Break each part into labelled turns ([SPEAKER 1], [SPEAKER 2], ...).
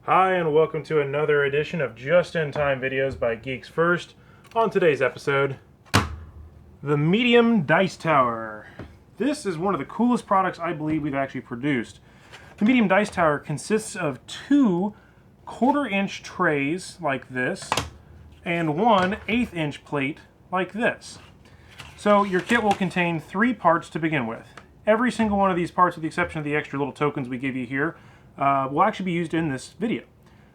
[SPEAKER 1] Hi, and welcome to another edition of Just in Time videos by Geeks First. On today's episode, the Medium Dice Tower. This is one of the coolest products I believe we've actually produced. The Medium Dice Tower consists of two 1/4-inch trays like this and one 1/8-inch plate like this. So your kit will contain 3 parts to begin with. Every single one of these parts, with the exception of the extra little tokens we give you here, will actually be used in this video.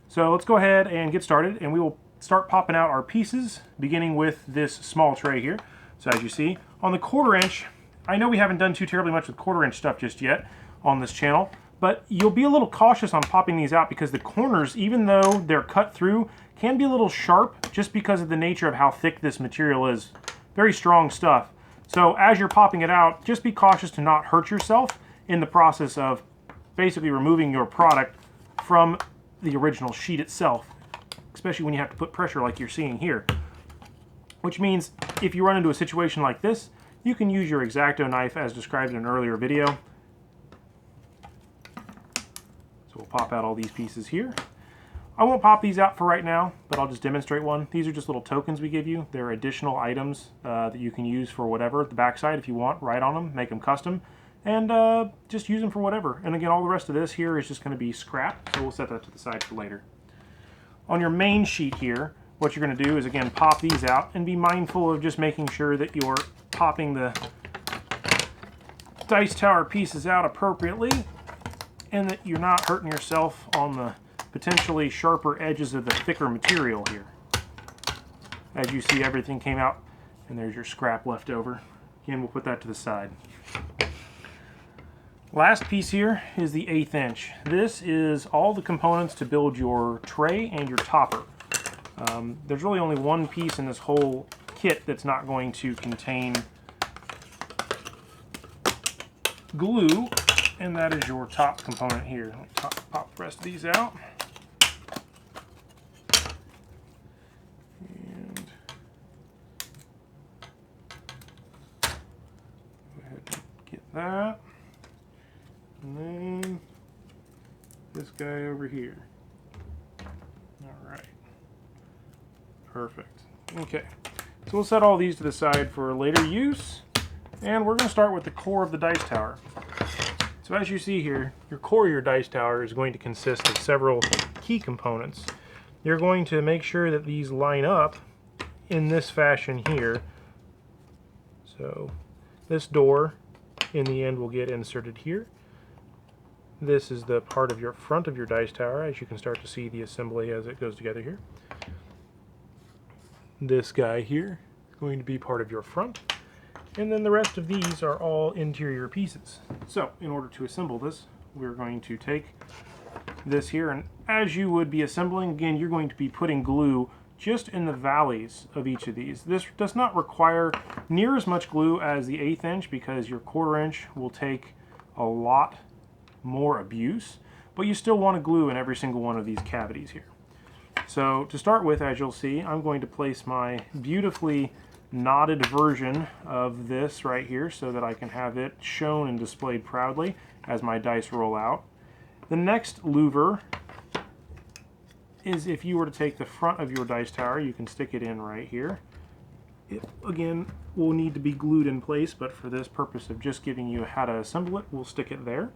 [SPEAKER 1] So let's go ahead and get started, and we will start popping out our pieces, beginning with this small tray here. So as you see, on the 1/4-inch, I know we haven't done too terribly much with 1/4-inch stuff just yet on this channel, but you'll be a little cautious on popping these out because the corners, even though they're cut through, can be a little sharp just because of the nature of how thick this material is. Very strong stuff. So as you're popping it out, just be cautious to not hurt yourself in the process of basically removing your product from the original sheet itself, especially when you have to put pressure like you're seeing here. Which means if you run into a situation like this, you can use your X-Acto knife as described in an earlier video. So we'll pop out all these pieces here. I won't pop these out for right now, but I'll just demonstrate one. These are just little tokens we give you. They're additional items that you can use for whatever. The backside, if you want, write on them, make them custom, and just use them for whatever. And again, all the rest of this here is just going to be scrap, so we'll set that to the side for later. On your main sheet here, what you're going to do is, again, pop these out and be mindful of just making sure that you're popping the dice tower pieces out appropriately and that you're not hurting yourself on the potentially sharper edges of the thicker material here. As you see, everything came out, and there's your scrap left over. Again, we'll put that to the side. Last piece here is the 1/8 inch. This is all the components to build your tray and your topper. There's really only one piece in this whole kit that's not going to contain glue, and that is your top component here. Let me pop the rest of these out. That, and then this guy over here. Alright, perfect. Okay, so we'll set all these to the side for later use, and we're going to start with the core of the dice tower. So as you see here, your core of your dice tower is going to consist of several key components. You're going to make sure that these line up in this fashion here. So this door in the end will get inserted here. This is the part of your front of your dice tower, as you can start to see the assembly as it goes together here. This guy here is going to be part of your front, and then the rest of these are all interior pieces. So in order to assemble this, we're going to take this here, and as you would be assembling, again, you're going to be putting glue just in the valleys of each of these. This does not require near as much glue as the 1/8 inch because your 1/4 inch will take a lot more abuse, but you still want to glue in every single one of these cavities here. So to start with, as you'll see, I'm going to place my beautifully knotted version of this right here so that I can have it shown and displayed proudly as my dice roll out. The next louver is, if you were to take the front of your dice tower, you can stick it in right here. It, again, will need to be glued in place, but for this purpose of just giving you how to assemble it, we'll stick it there.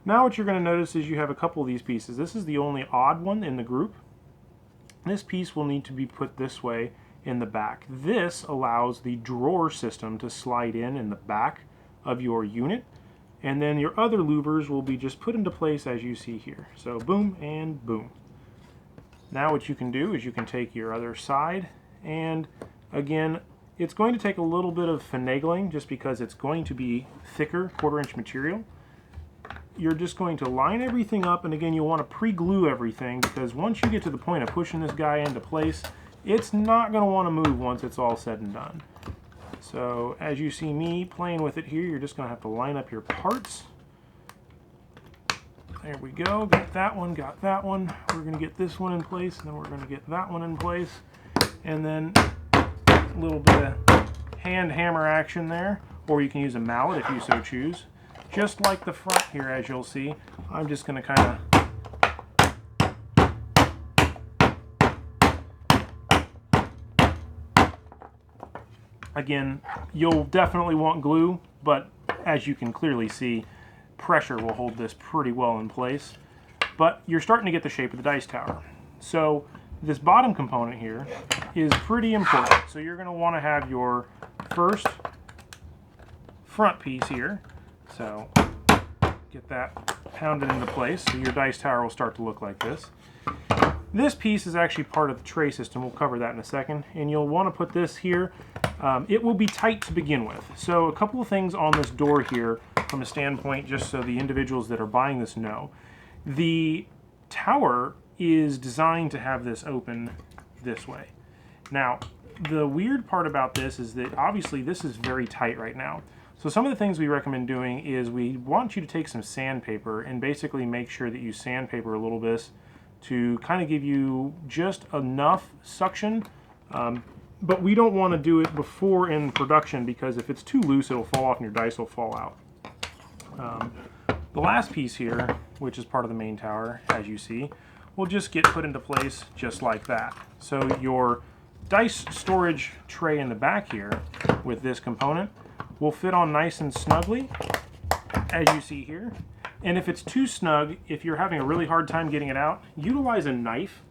[SPEAKER 1] Now what you're going to notice is you have a couple of these pieces. This is the only odd one in the group. This piece will need to be put this way in the back. This allows the drawer system to slide in the back of your unit, and then your other louvers will be just put into place as you see here. So boom and boom. Now what you can do is you can take your other side, and again, it's going to take a little bit of finagling just because it's going to be thicker 1/4 inch material. You're just going to line everything up, and again, you want to pre-glue everything because once you get to the point of pushing this guy into place, it's not going to want to move once it's all said and done. So as you see me playing with it here, you're just going to have to line up your parts. There we go, got that one, got that one. We're going to get this one in place, and then we're going to get that one in place. And then a little bit of hand hammer action there, or you can use a mallet if you so choose. Just like the front here, as you'll see, I'm just going to kind of Again, you'll definitely want glue, but as you can clearly see, pressure will hold this pretty well in place. But you're starting to get the shape of the dice tower. So this bottom component here is pretty important. So you're going to want to have your first front piece here. So get that pounded into place so your dice tower will start to look like this. This piece is actually part of the tray system. We'll cover that in a second. And you'll want to put this here. It will be tight to begin with. So a couple of things on this door here from a standpoint, just so the individuals that are buying this know. The tower is designed to have this open this way. Now, the weird part about this is that obviously this is very tight right now. So some of the things we recommend doing is we want you to take some sandpaper and basically make sure that you sandpaper a little bit to kind of give you just enough suction. But we don't want to do it before in production, because if it's too loose, it'll fall off and your dice will fall out. The last piece here, which is part of the main tower, as you see, will just get put into place just like that. So your dice storage tray in the back here with this component will fit on nice and snugly, as you see here. And if it's too snug, if you're having a really hard time getting it out, utilize a knife,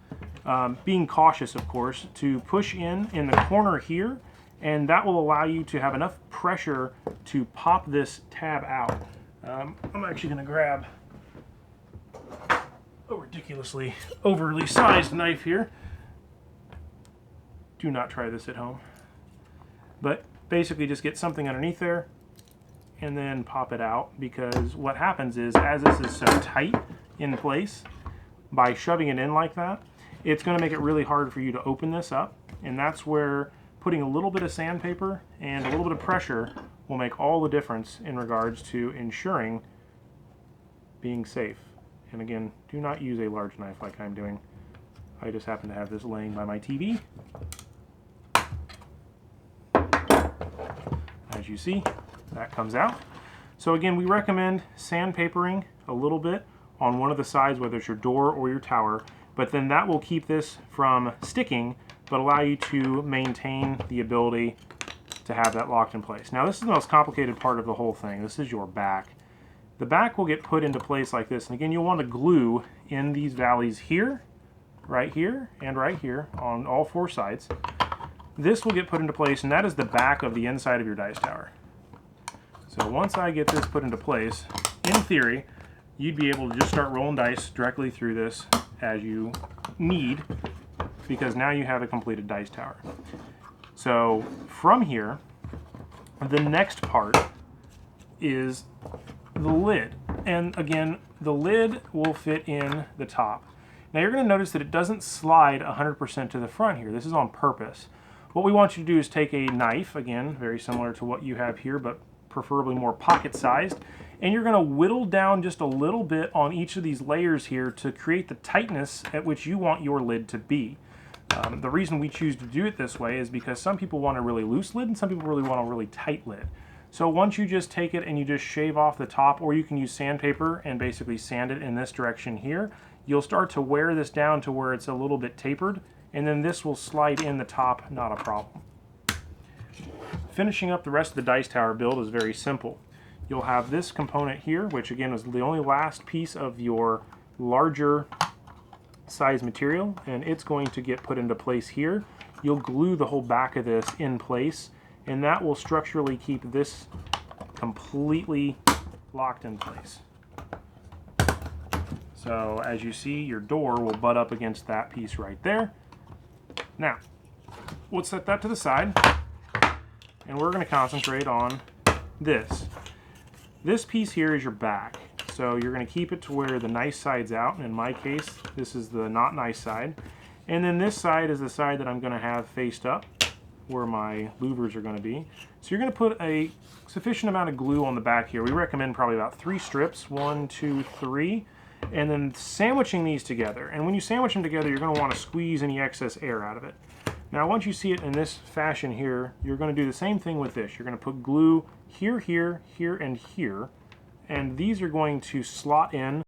[SPEAKER 1] being cautious of course, to push in the corner here, and that will allow you to have enough pressure to pop this tab out. I'm actually going to grab a ridiculously overly sized knife here. Do not try this at home. But basically just get something underneath there and then pop it out, because what happens is, as this is so tight in place, by shoving it in like that, it's going to make it really hard for you to open this up, and that's where putting a little bit of sandpaper and a little bit of pressure will make all the difference in regards to ensuring being safe. And again, do not use a large knife like I'm doing. I just happen to have this laying by my TV. As you see, that comes out. So again, we recommend sandpapering a little bit on one of the sides, whether it's your door or your tower, but then that will keep this from sticking, but allow you to maintain the ability to have that locked in place. Now this is the most complicated part of the whole thing. This is your back. The back will get put into place like this, and again, you'll want to glue in these valleys here, right here, and right here on all four sides. This will get put into place, and that is the back of the inside of your dice tower. So once I get this put into place, in theory, you'd be able to just start rolling dice directly through this as you need, because now you have a completed dice tower. So from here, the next part is the lid. And again, the lid will fit in the top. Now you're going to notice that it doesn't slide 100% to the front here. This is on purpose. What we want you to do is take a knife, again, very similar to what you have here, but preferably more pocket-sized, and you're going to whittle down just a little bit on each of these layers here to create the tightness at which you want your lid to be. The reason we choose to do it this way is because some people want a really loose lid and some people really want a really tight lid. So once you just take it and you just shave off the top, or you can use sandpaper and basically sand it in this direction here, you'll start to wear this down to where it's a little bit tapered, and then this will slide in the top, not a problem. Finishing up the rest of the dice tower build is very simple. You'll have this component here, which again is the only last piece of your larger size material, and it's going to get put into place here. You'll glue the whole back of this in place, and that will structurally keep this completely locked in place. So as you see, your door will butt up against that piece right there. Now, we'll set that to the side, and we're going to concentrate on this. This piece here is your back. So you're going to keep it to where the nice side's out, and in my case, this is the not nice side. And then this side is the side that I'm going to have faced up, where my louvers are going to be. So you're going to put a sufficient amount of glue on the back here. We recommend probably about 3 strips, 1, 2, 3, and then sandwiching these together. And when you sandwich them together, you're going to want to squeeze any excess air out of it. Now once you see it in this fashion here, you're going to do the same thing with this. You're going to put glue here, here, here, and here, and these are going to slot in